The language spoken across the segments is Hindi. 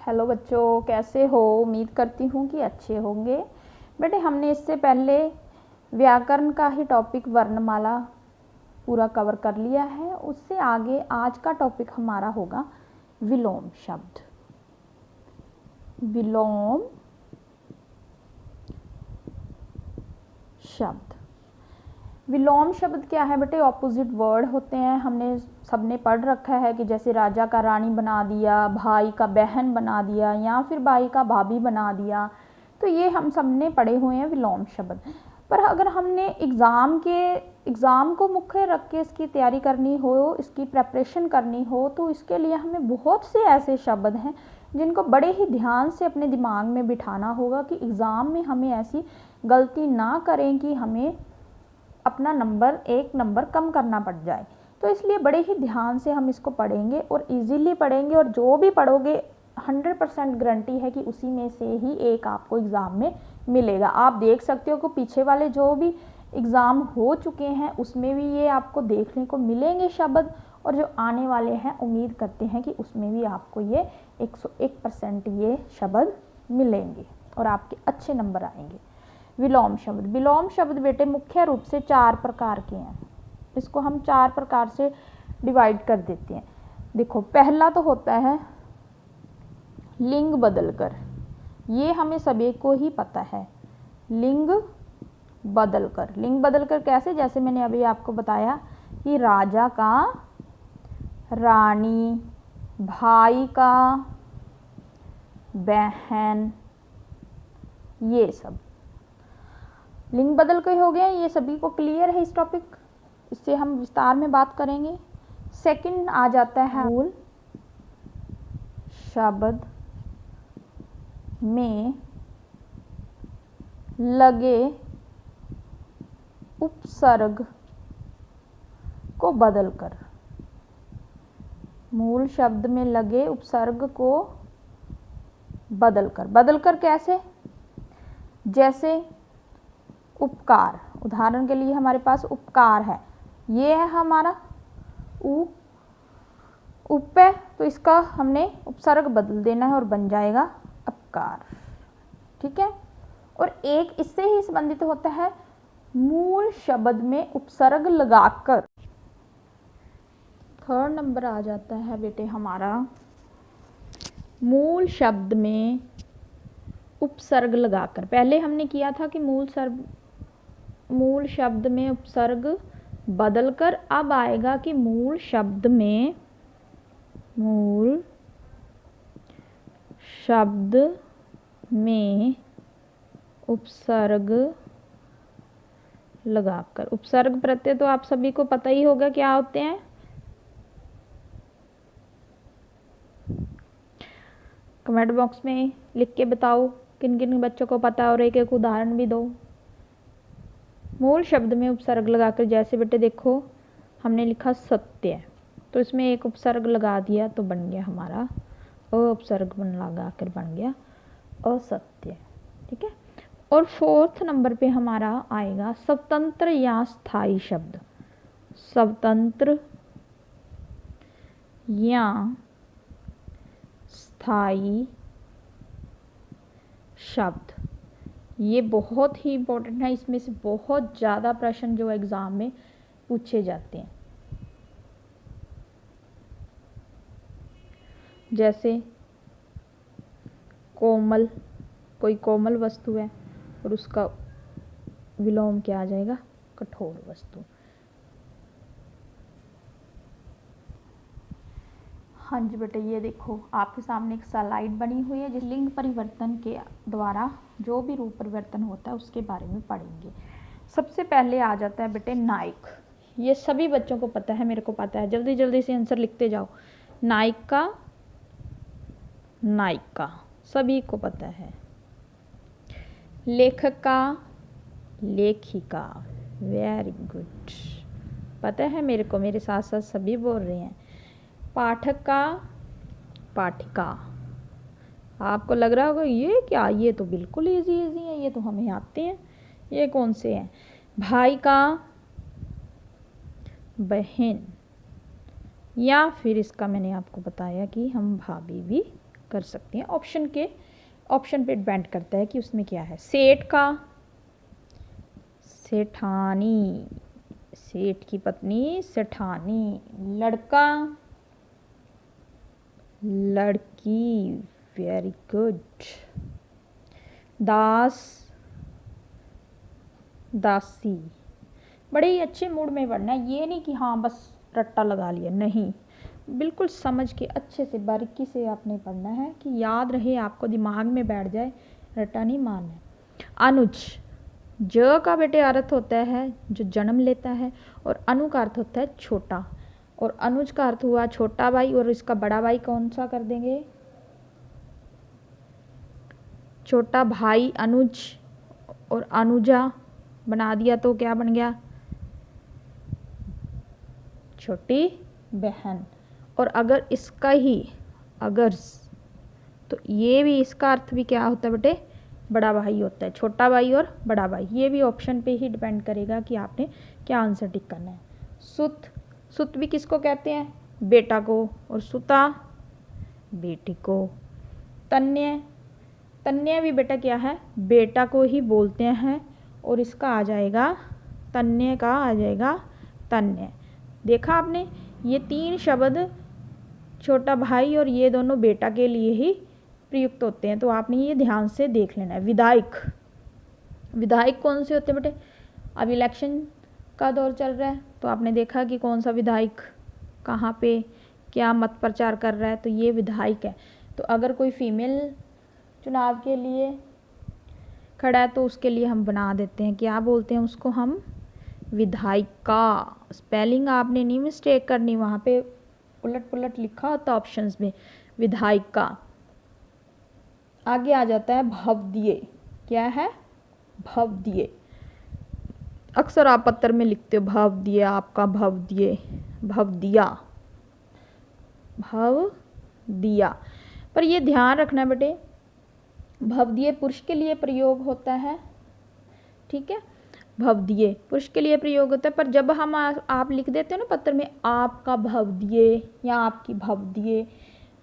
हेलो बच्चों, कैसे हो? उम्मीद करती हूँ कि अच्छे होंगे। बेटे, हमने इससे पहले व्याकरण का ही टॉपिक वर्णमाला पूरा कवर कर लिया है। उससे आगे आज का टॉपिक हमारा होगा विलोम शब्द। विलोम शब्द। विलोम शब्द क्या है बेटे? ऑपोजिट वर्ड होते हैं। हमने सबने पढ़ रखा है कि जैसे राजा का रानी बना दिया, भाई का बहन बना दिया, या फिर भाई का भाभी बना दिया। तो ये हम सबने पढ़े हुए हैं विलोम शब्द। पर अगर हमने एग्ज़ाम को मुख्य रख के इसकी तैयारी करनी हो, इसकी प्रेपरेशन करनी हो, तो इसके लिए हमें बहुत से ऐसे शब्द हैं जिनको बड़े ही ध्यान से अपने दिमाग में बिठाना होगा कि एग्ज़ाम में हमें ऐसी गलती ना करें कि हमें अपना एक नंबर कम करना पड़ जाए। तो इसलिए बड़े ही ध्यान से हम इसको पढ़ेंगे और इजीली पढ़ेंगे, और जो भी पढ़ोगे 100% गारंटी है कि उसी में से ही एक आपको एग्ज़ाम में मिलेगा। आप देख सकते हो कि पीछे वाले जो भी एग्ज़ाम हो चुके हैं उसमें भी ये आपको देखने को मिलेंगे शब्द, और जो आने वाले हैं उम्मीद करते हैं कि उसमें भी आपको ये 101% ये शब्द मिलेंगे और आपके अच्छे नंबर आएंगे। विलोम शब्द। विलोम शब्द बेटे मुख्य रूप से 4 प्रकार के हैं। इसको हम 4 प्रकार से डिवाइड कर देते हैं। देखो, पहला तो होता है लिंग बदलकर। ये हमें सभी को ही पता है। लिंग बदलकर। लिंग बदलकर कैसे? जैसे मैंने अभी आपको बताया कि राजा का, रानी, भाई का, बहन, ये सब लिंग बदल के हो गए। ये सभी को क्लियर है इस टॉपिक, इससे हम विस्तार में बात करेंगे। सेकंड आ जाता है मूल शब्द में लगे उपसर्ग को बदलकर। मूल शब्द में लगे उपसर्ग को बदलकर। बदलकर कैसे? जैसे उपकार। उदाहरण के लिए हमारे पास उपकार है, ये है हमारा उप है, तो इसका हमने उपसर्ग बदल देना है और बन जाएगा अपकार। ठीक है। और एक इससे ही संबंधित होता है मूल शब्द में उपसर्ग लगाकर। थर्ड नंबर आ जाता है बेटे हमारा मूल शब्द में उपसर्ग लगाकर। पहले हमने किया था कि मूल शब्द में उपसर्ग बदलकर। अब आएगा कि मूल शब्द में उपसर्ग लगाकर। उपसर्ग प्रत्यय तो आप सभी को पता ही होगा क्या होते हैं। कमेंट बॉक्स में लिख के बताओ किन किन बच्चों को पता है, और एक एक उदाहरण भी दो। मूल शब्द में उपसर्ग लगाकर, जैसे बेटे देखो हमने लिखा सत्य, तो इसमें एक उपसर्ग लगा दिया तो बन गया हमारा उपसर्ग लगाकर बन गया असत्य। ठीक है। और फोर्थ नंबर पे हमारा आएगा स्वतंत्र या स्थायी शब्द। स्वतंत्र या स्थायी शब्द, ये बहुत ही इम्पोर्टेंट है। इसमें से बहुत ज़्यादा प्रश्न जो एग्ज़ाम में पूछे जाते हैं। जैसे कोमल, कोई कोमल वस्तु है और उसका विलोम क्या आ जाएगा? कठोर वस्तु। हाँ जी बेटे, ये देखो आपके सामने एक स्लाइड बनी हुई है जिस लिंग परिवर्तन के द्वारा जो भी रूप परिवर्तन होता है उसके बारे में पढ़ेंगे। सबसे पहले आ जाता है बेटे नायक। ये सभी बच्चों को पता है, मेरे को पता है। जल्दी जल्दी से आंसर लिखते जाओ। नायिका, नायिका सभी को पता है। लेखका, लेखिका, वेरी गुड, पता है मेरे को, मेरे साथ साथ सभी बोल रहे हैं। पाठक का, पाठिका। आपको लग रहा होगा ये क्या, ये तो बिल्कुल इजी है, ये तो हमें आते हैं। ये कौन से हैं? भाई का, बहन, या फिर इसका मैंने आपको बताया कि हम भाभी भी कर सकती हैं। ऑप्शन पे डिपेंड करता है कि उसमें क्या है। सेठ का सेठानी, सेठ की पत्नी सेठानी। लड़का लड़की, वेरी गुड। दास दासी। बड़े ही अच्छे मूड में पढ़ना है, ये नहीं कि हाँ बस रट्टा लगा लिया, नहीं, बिल्कुल समझ के अच्छे से बारीकी से आपने पढ़ना है कि याद रहे, आपको दिमाग में बैठ जाए, रट्टा नहीं मारना है। अनुज, ज का बेटे अर्थ होता है जो जन्म लेता है, और अनु का अर्थ होता है छोटा, और अनुज का अर्थ हुआ छोटा भाई, और इसका बड़ा भाई कौन सा कर देंगे, छोटा भाई अनुज, और अनुजा बना दिया तो क्या बन गया, छोटी बहन। और अगर इसका ही अगर, तो ये भी इसका अर्थ भी क्या होता है बेटे, बड़ा भाई होता है, छोटा भाई और बड़ा भाई। ये भी ऑप्शन पे ही डिपेंड करेगा कि आपने क्या आंसर टिक करना है। सुत, सुत भी किसको कहते हैं, बेटा को, और सुता बेटी को। तन्य, तन्य भी बेटा क्या है, बेटा को ही बोलते हैं, और इसका आ जाएगा तन्य का आ जाएगा तन्य। देखा आपने, ये 3 शब्द छोटा भाई और ये दोनों बेटा के लिए ही प्रयुक्त होते हैं, तो आपने ये ध्यान से देख लेना है। विधायक, विधायक कौन से होते हैं बेटे, अब इलेक्शन का दौर चल रहा है, तो आपने देखा कि कौन सा विधायक कहाँ पे क्या मत प्रचार कर रहा है, तो ये विधायक है। तो अगर कोई फीमेल चुनाव के लिए खड़ा है तो उसके लिए हम बना देते हैं, क्या बोलते हैं उसको हम, विधायिका। स्पेलिंग आपने नहीं मिस्टेक करनी, वहाँ पे उलट पुलट लिखा होता ऑप्शंस में, विधायिका। आगे आ जाता है भवदीय, क्या है, भवदीय। अक्सर आप पत्र में लिखते हो भवदीय, आपका भवदीय, भवदिया, भवदिया। पर ये ध्यान रखना बेटे, भवदीय पुरुष के लिए प्रयोग होता है, ठीक है, भवदीय पुरुष के लिए प्रयोग होता है। पर जब हम आप लिख देते हो ना पत्र में आपका भवदीय या आपकी भवदीय,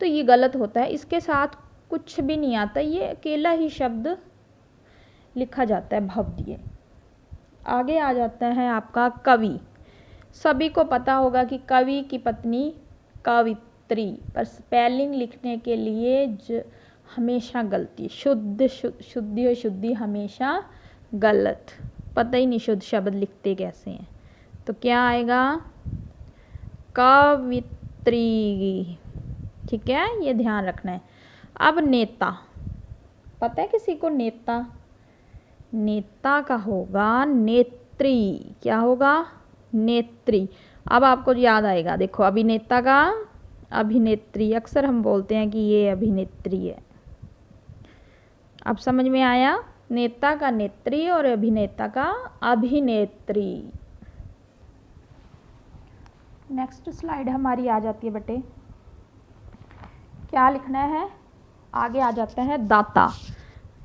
तो ये गलत होता है, इसके साथ कुछ भी नहीं आता, ये अकेला ही शब्द लिखा जाता है भवदीय। आगे आ जाता है आपका कवि। सभी को पता होगा कि कवि की पत्नी कवित्री, पर स्पेलिंग लिखने के लिए हमेशा गलती, शुद्धि और शुद्धि हमेशा गलत, पता ही नहीं शुद्ध शब्द लिखते कैसे हैं, तो क्या आएगा, कवित्री, ठीक है, ये ध्यान रखना है। अब नेता, पता है किसी को नेता, नेता का होगा नेत्री, क्या होगा, नेत्री। अब आपको याद आएगा, देखो अभिनेता का अभिनेत्री, अक्सर हम बोलते हैं कि ये अभिनेत्री है, अब समझ में आया, नेता का नेत्री और अभिनेता का अभिनेत्री। नेक्स्ट स्लाइड हमारी आ जाती है बेटे, क्या लिखना है, आगे आ जाता है दाता।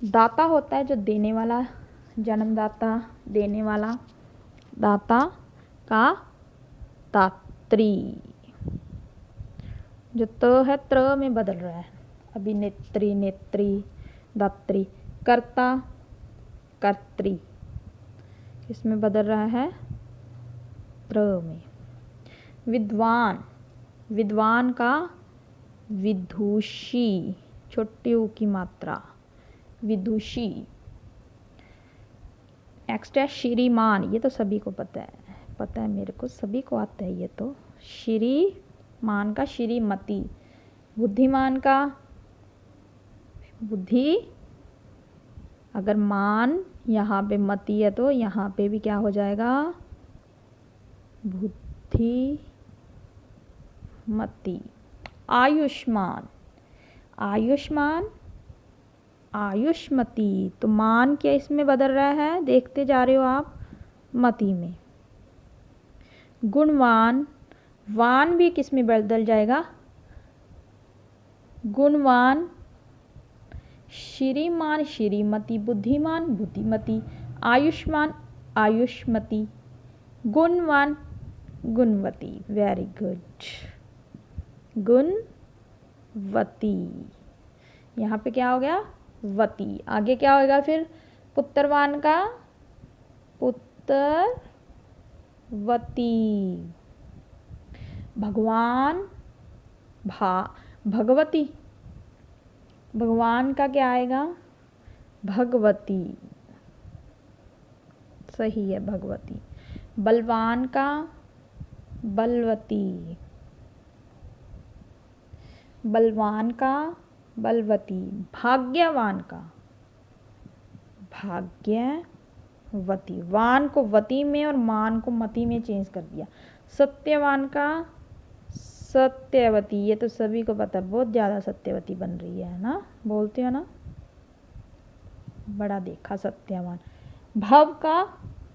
दाता होता है जो देने वाला, जन्मदाता, देने वाला, दाता का दात्री, जो त है त्र में बदल रहा है, अभिनेत्री, नेत्री, दात्री। कर्ता, कर्त्री, इसमें बदल रहा है त्र में। विद्वान, विद्वान का विदुषी, छोटी ऊ की मात्रा, विदुषी। नेक्स्ट है श्रीमान, ये तो सभी को पता है मेरे को, सभी को आता है ये तो। श्रीमान का श्रीमती, बुद्धिमान का बुद्धि, अगर मान यहाँ पे मती है तो यहाँ पे भी क्या हो जाएगा, बुद्धि मती। आयुष्मान, आयुष्मान आयुष्मती, तो मान क्या इसमें बदल रहा है, देखते जा रहे हो आप, मती में। गुणवान, वान भी किस में बदल जाएगा, गुणवान। श्रीमान श्रीमती, बुद्धिमान बुद्धिमती, आयुष्मान आयुष्मती, गुणवान गुणवती, वेरी गुड, गुणवती। यहाँ पे क्या हो गया, वती। आगे क्या होगा फिर, पुत्रवान का पुत्रवती। भगवान भगवती, भगवान का क्या आएगा, भगवती, सही है भगवती। बलवान का बलवती, बलवान का बलवती। भाग्यवान का भाग्यवती। वान को वती में और मान को मती में चेंज कर दिया। सत्यवान का सत्यवती। ये तो सभी को पता है, बहुत ज़्यादा सत्यवती बन रही है ना, बोलते हो ना, बड़ा देखा सत्यवान। भव का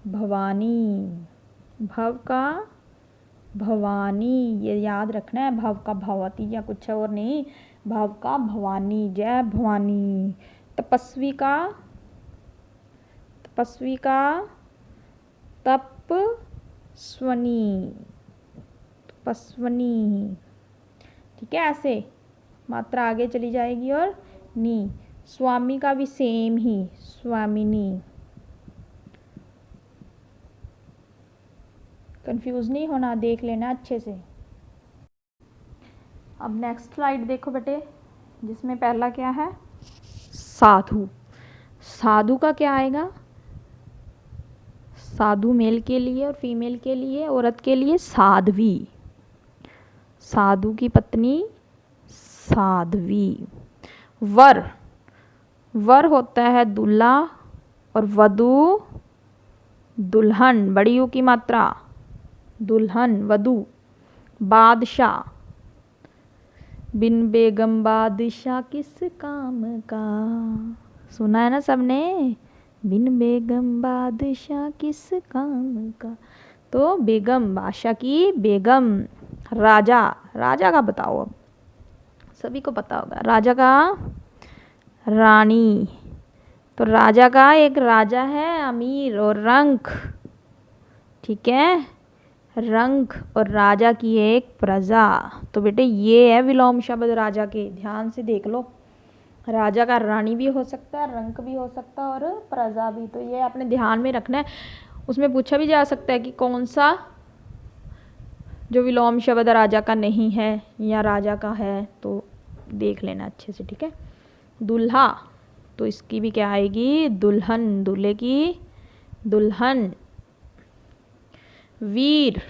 भवानी, भव का भवानी, ये याद रखना है, भव का भवती या कुछ और नहीं, भव का भवानी, जय भवानी। तपस्वी का तपस्वनी, तपस्वनी, ठीक है। ऐसे मात्रा आगे चली जाएगी और नी। स्वामी का भी सेम ही, स्वामिनी। कंफ्यूज नहीं होना, देख लेना अच्छे से। अब नेक्स्ट स्लाइड देखो बेटे, जिसमें पहला क्या है, साधु। साधु का क्या आएगा, साधु मेल के लिए और फीमेल के लिए, औरत के लिए साध्वी। साधु की पत्नी साध्वी। वर, वर होता है दूल्हा और वधु दुल्हन, बड़ी यू की मात्रा, दुल्हन वधु। बादशाह, बिन बेगम बादशाह किस काम का, सुना है ना सबने, बिन बेगम बादशाह किस काम का। तो बेगम, बादशाह की बेगम। राजा, राजा का बताओ, अब सभी को पता होगा, राजा का रानी। तो राजा का एक राजा है अमीर और रंक, ठीक है, रंक, और राजा की एक प्रजा। तो बेटे ये है विलोम शब्द राजा के, ध्यान से देख लो। राजा का रानी भी हो सकता है, रंक भी हो सकता है और प्रजा भी, तो ये अपने ध्यान में रखना है। उसमें पूछा भी जा सकता है कि कौन सा जो विलोम शब्द राजा का नहीं है या राजा का है, तो देख लेना अच्छे से, ठीक है। दूल्हा, तो इसकी भी क्या आएगी, दुल्हन, दूल्हे की दुल्हन। वीर,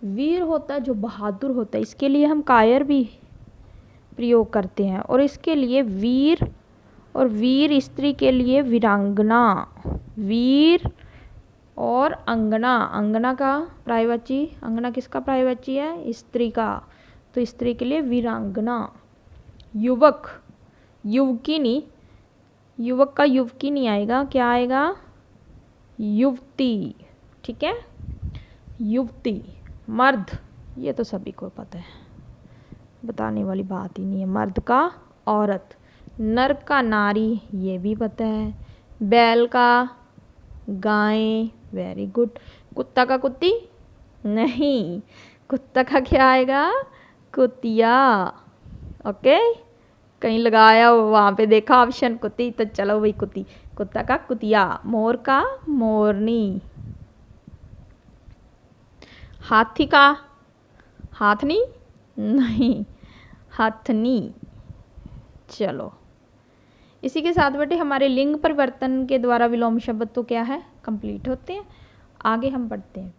वीर होता है जो बहादुर होता है, इसके लिए हम कायर भी प्रयोग करते हैं, और इसके लिए वीर, और वीर स्त्री के लिए वीरांगना। वीर और अंगना, अंगना का प्रायवाची, अंगना किसका प्रायवाची है, स्त्री का, तो स्त्री के लिए वीरांगना। युवक, युवकी नहीं, युवक का युवकी नहीं आएगा, क्या आएगा, युवती, ठीक है, युवती। मर्द, ये तो सभी को पता है, बताने वाली बात ही नहीं है, मर्द का औरत। नर का नारी, ये भी पता है। बैल का गाय, वेरी गुड। कुत्ता का कुत्ती, नहीं, कुत्ता का क्या आएगा, कुतिया, ओके। कहीं लगाया हो वहाँ पे देखा ऑप्शन कुत्ती, तो चलो भाई कुत्ती, कुत्ता का कुतिया। मोर का मोरनी। हाथी का हाथनी, नहीं, हाथनी। चलो, इसी के साथ बेटे हमारे लिंग परिवर्तन के द्वारा विलोम शब्द तो क्या है, कंप्लीट होते हैं। आगे हम पढ़ते हैं।